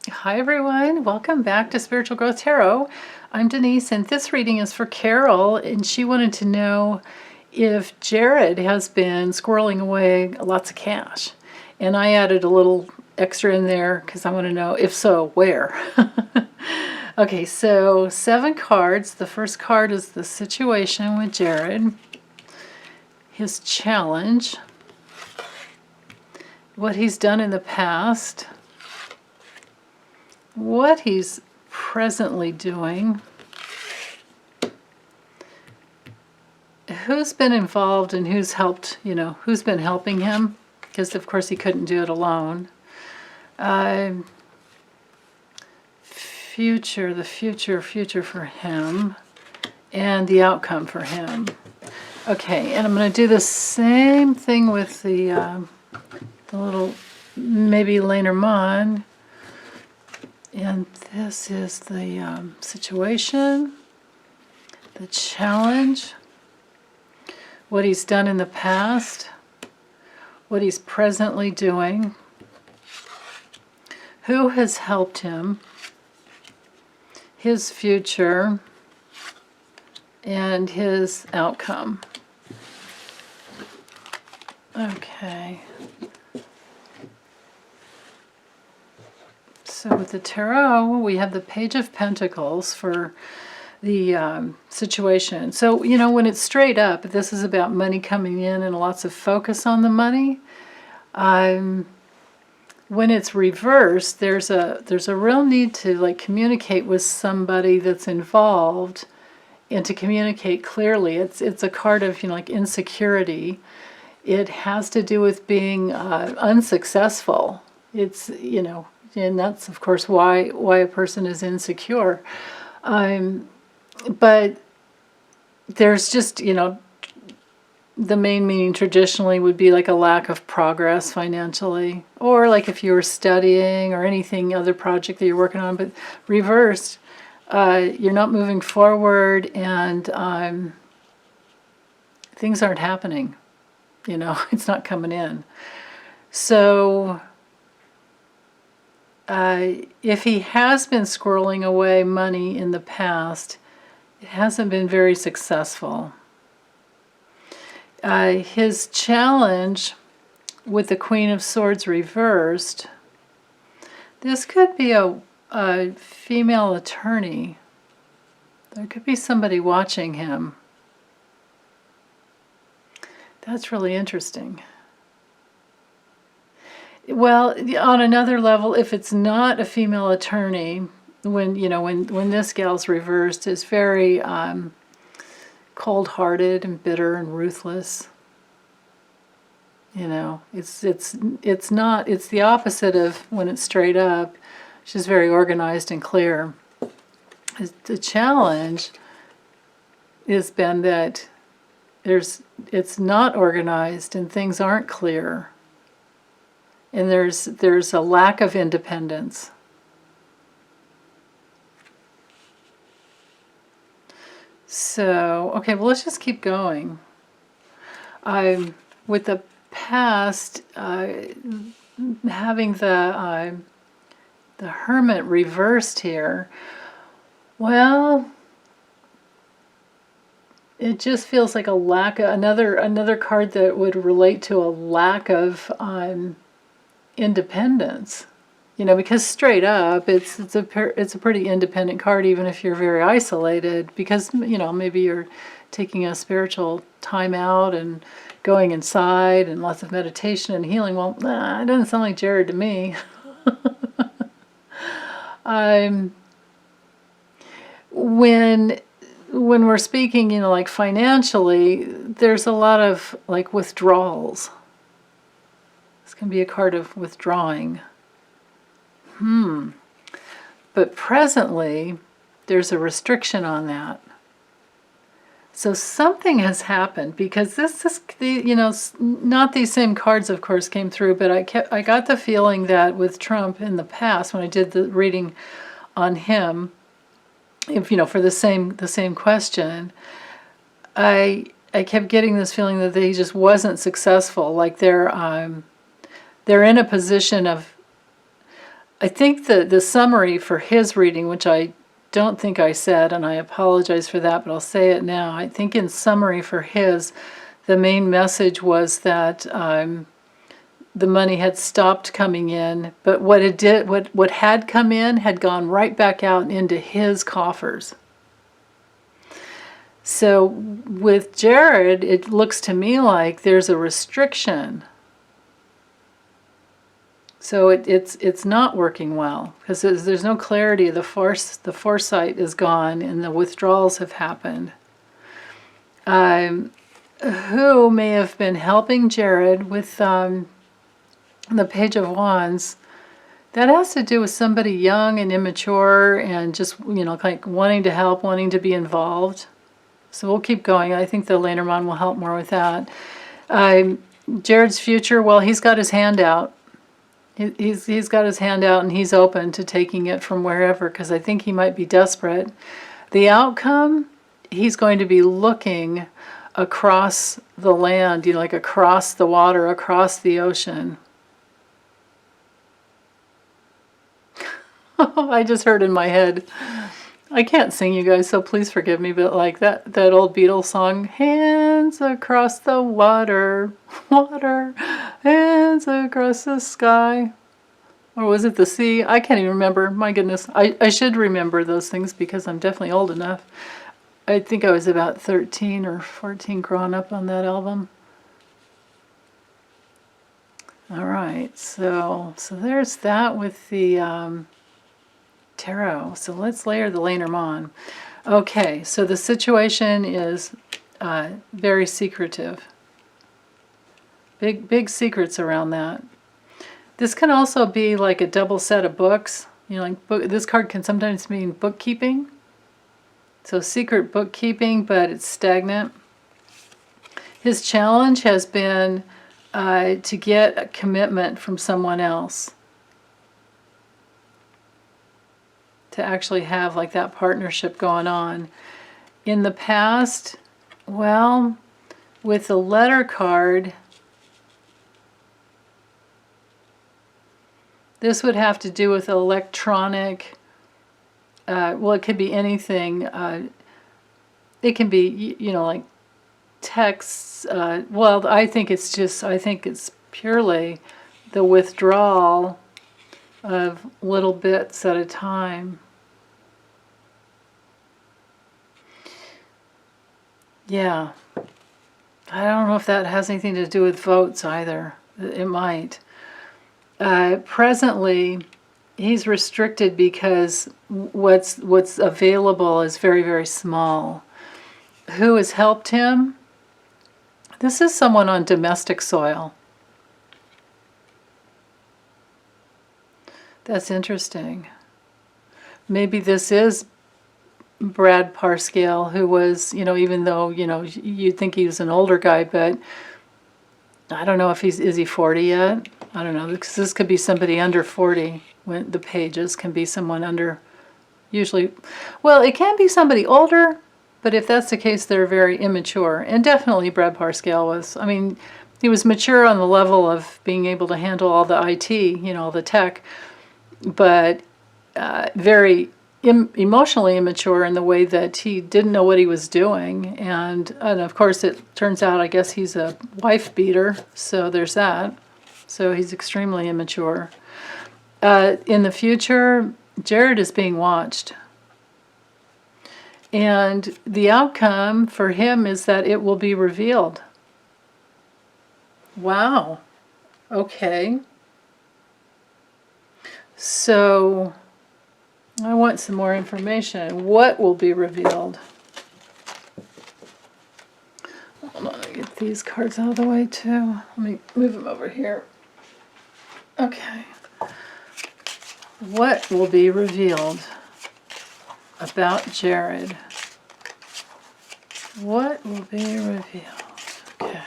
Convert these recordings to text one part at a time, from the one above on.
Hi everyone, welcome back to Spiritual Growth Tarot. I'm Denise and this reading is for Carol, and she wanted to know if Jared has been squirreling away lots of cash. And I added a little extra in there because I want to know, if so, where? Okay, so 7 cards. The first card is the situation with Jared, his challenge, what he's done in the past, what he's presently doing, who's been involved and who's helped, who's been helping him, because of course he couldn't do it alone. The future for him, and the outcome for him. Okay, and I'm going to do the same thing with the little Maybe Lenormand. And this is the situation, the challenge, what he's done in the past, what he's presently doing, who has helped him, his future, and his outcome. Okay. So with the tarot, we have the Page of Pentacles for the situation. So, when it's straight up, this is about money coming in and lots of focus on the money. When it's reversed, there's a real need to communicate with somebody that's involved and to communicate clearly. It's a card of insecurity. It has to do with being unsuccessful. It's and that's of course why a person is insecure. But there's just the main meaning traditionally would be like a lack of progress financially, or like if you were studying or anything other project that you're working on, but reversed, you're not moving forward, and things aren't happening. It's not coming in. So if he has been squirreling away money in the past, it hasn't been very successful. His challenge with the Queen of Swords reversed, this could be a female attorney. There could be somebody watching him. That's really interesting. Well, on another level, if it's not a female attorney, when this gal's reversed, is very cold-hearted and bitter and ruthless. It's not. It's the opposite of when it's straight up. She's very organized and clear. The challenge has been that it's not organized and things aren't clear. And there's a lack of independence. So, okay, well, let's just keep going. With the past, having the Hermit reversed here, well, it just feels like a lack of another card that would relate to a lack of independence, because straight up it's a pretty independent card, even if you're very isolated, because maybe you're taking a spiritual time out and going inside and lots of meditation and healing. Well, it doesn't sound like Jared to me. When we're speaking like financially, there's a lot of withdrawals. This can be a card of withdrawing. But presently, there's a restriction on that. So something has happened, because not these same cards, of course, came through, but I got the feeling that with Trump in the past, when I did the reading on him, for the same question, I kept getting this feeling that he just wasn't successful. Like they're in a position of I think the summary for his reading, which I don't think I said, and I apologize for that, but I'll say it now. I think in summary for his, the main message was that the money had stopped coming in, but what had come in had gone right back out into his coffers. So with Jared, it looks to me like there's a restriction. So it's not working well because there's no clarity. The foresight is gone and the withdrawals have happened. Who may have been helping Jared with the Page of Wands? That has to do with somebody young and immature and just, like wanting to help, wanting to be involved. So we'll keep going. I think the Lenormand will help more with that. Jared's future, well, he's got his hand out. He's got his hand out and he's open to taking it from wherever because I think he might be desperate. The outcome, he's going to be looking across the land, like across the water, across the ocean. I just heard in my head, I can't sing, you guys, so please forgive me, but like that old Beatles song, hands across the water, water, hands across the sky. Or was it the sea? I can't even remember. My goodness. I should remember those things because I'm definitely old enough. I think I was about 13 or 14 growing up on that album. All right, so there's that with the tarot. So let's layer the Lenormand. Okay, so the situation is very secretive. Big secrets around that. This can also be like a double set of books. This card can sometimes mean bookkeeping. So secret bookkeeping, but it's stagnant. His challenge has been to get a commitment from someone else. To actually have like that partnership going on. In the past, well, with the letter card, this would have to do with electronic, well, it could be anything. It can be, like texts. Well, I think it's purely the withdrawal of little bits at a time. Yeah. I don't know if that has anything to do with votes either. It might. Presently, he's restricted because what's available is very, very small. Who has helped him? This is someone on domestic soil. That's interesting. Maybe this is Brad Parscale, who was, even though, you'd think he was an older guy, but I don't know if is he 40 yet? I don't know, because this could be somebody under 40. When the pages can be someone under, usually, well, it can be somebody older, but if that's the case, they're very immature. And definitely Brad Parscale was, he was mature on the level of being able to handle all the IT, the tech, but very emotionally immature in the way that he didn't know what he was doing. And of course, it turns out, I guess he's a wife beater, so there's that. So he's extremely immature. In the future, Jared is being watched. And the outcome for him is that it will be revealed. Wow. Okay. So I want some more information. What will be revealed? Hold on, let me get these cards out of the way too. Let me move them over here. Okay. What will be revealed about Jared? What will be revealed? Okay.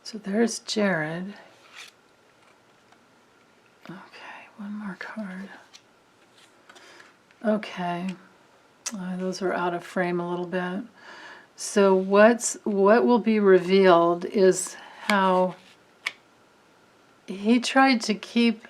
So there's Jared. Okay, one more card. Okay. Those are out of frame a little bit. So what will be revealed is how he tried to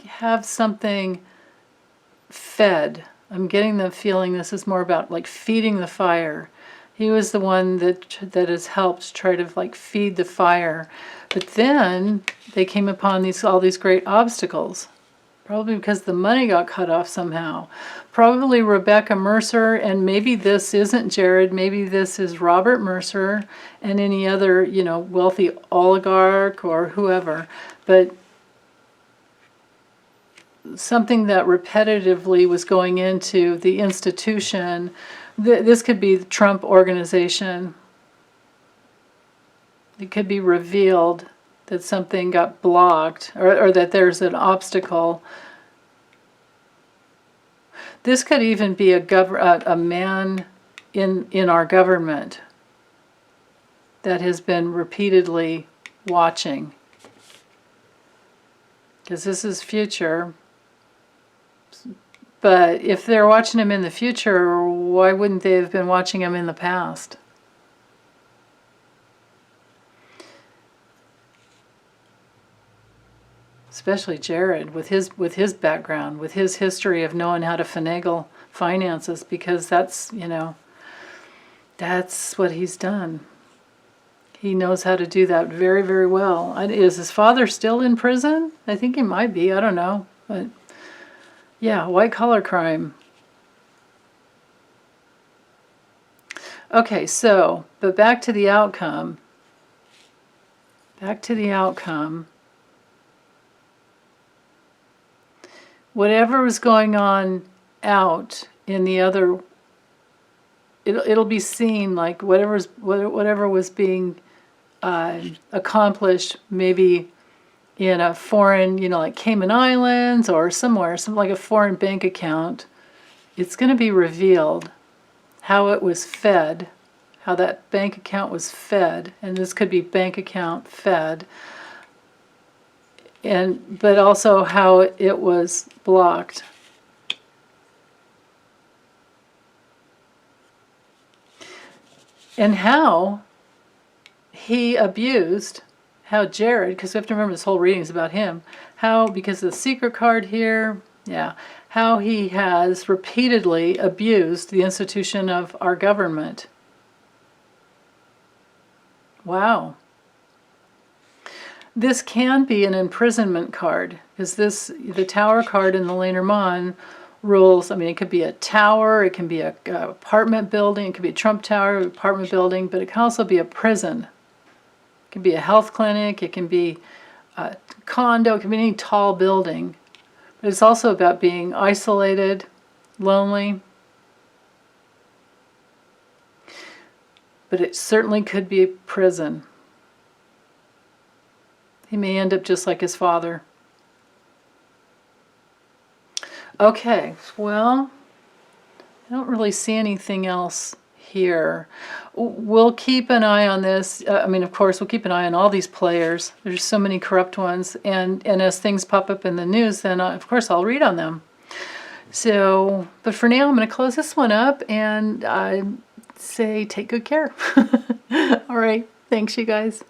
have something fed. I'm getting the feeling this is more about like feeding the fire. He was the one that has helped try to like feed the fire. But then they came upon all these great obstacles. Probably because the money got cut off somehow. Probably Rebecca Mercer, and maybe this isn't Jared, maybe this is Robert Mercer and any other, wealthy oligarch or whoever. But something that repetitively was going into the institution. This could be the Trump organization. It could be revealed that something got blocked or that there's an obstacle. This could even be a man in our government that has been repeatedly watching. Because this is future. But if they're watching him in the future, why wouldn't they have been watching him in the past? Especially Jared, with his background, with his history of knowing how to finagle finances, because that's what he's done. He knows how to do that very, very well. Is his father still in prison? I think he might be. I don't know. But yeah, white-collar crime. Okay, so, but back to the outcome. Back to the outcome. Whatever was going on out in the other, it'll be seen like whatever was being accomplished, maybe in a foreign, like Cayman Islands or somewhere, something like a foreign bank account. It's going to be revealed how it was fed, how that bank account was fed, and this could be bank account fed. But also how it was blocked. And how he abused, how Jared, because we have to remember this whole reading is about him, how, because of the secret card here, how he has repeatedly abused the institution of our government. Wow. This can be an imprisonment card, because the Tower card in the Lenormand rules, it could be a tower, it can be a apartment building, it could be a Trump Tower, apartment building, but it can also be a prison. It can be a health clinic, it can be a condo, it can be any tall building. But it's also about being isolated, lonely. But it certainly could be a prison. He may end up just like his father. Okay, well, I don't really see anything else here. We'll keep an eye on this. Of course, we'll keep an eye on all these players. There's so many corrupt ones. And as things pop up in the news, then of course I'll read on them. So, but for now, I'm going to close this one up and say take good care. All right, thanks you guys.